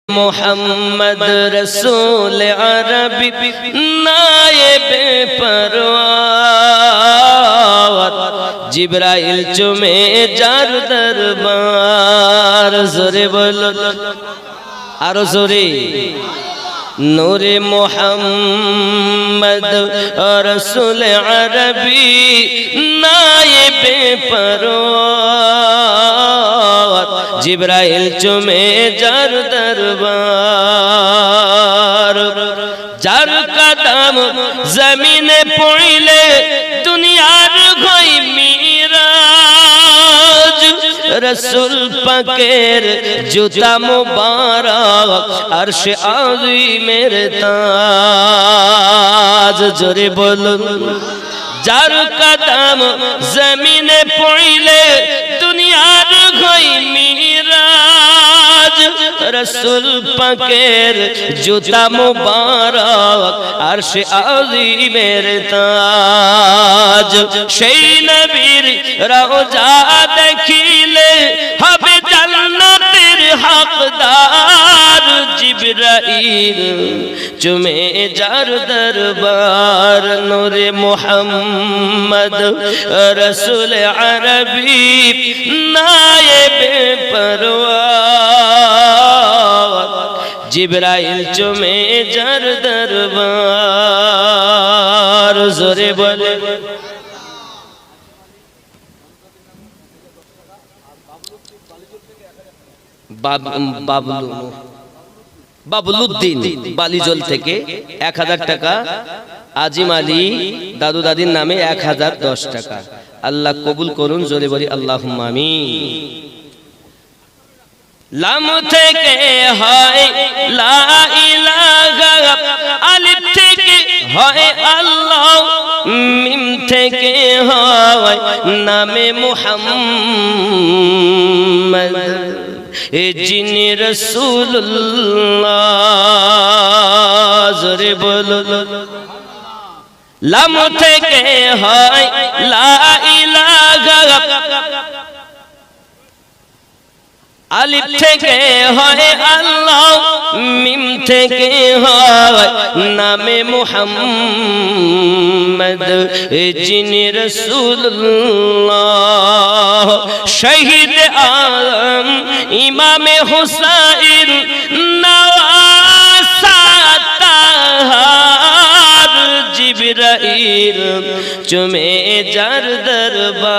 मोहम्मद रसूल अरबी नायबे परवार जिब्राइल चुमे जार दरबार जोरे बोलो आरो जोरे नूरे मोहम्मद रसूल अरबी नायबे परवार जिब्राइल चुमे जार दरबार जार कदम जमीने पड़िले दुनियार घोई मिराज रसूल पाकेर जूता मुबारक अर्श आज़ीमेर ताज जोरे बोलुन जार कदम जमीने पड़िले दुनियार घोई मिराज रसूल पाकेर जूता मुबारक अर्श आज़ीमेर ताज সেই নবীর রওজা দেখিলে হবে জান্নাতের হকদার জিবরাইল চুমে যার দরবার নূরে মুহাম্মদ রসুল আরবি নায়েবে পরওয়ার জিবরাইল চুমে যার দরবার জোরে বলে বাবলুদ্দিন বালিজল থেকে 1000 টাকা আজিম আলী দাদু দাদির নামে 1010 টাকা আল্লাহ কবুল করুন জোরে বলি আল্লাহুম্মা আমিন লাম থেকে হয় লা ইলাহা আলিফ থেকে হয় আল্লাহ মিম থেকে হয় নামে মুহাম্মদ जिन्नी रसूलुल्लाह जोरे बोलो लाम থেকে হয় লা ইলাহা আলিফ থেকে হয় আল্লাহ মিম থেকে হয় নামে মুহাম্মদ যিনি রাসূলুল্লাহ শহীদ আলম ইমামে হুসাইন নওয়াসাতাহার জিবরাইল চুমে যার দরবার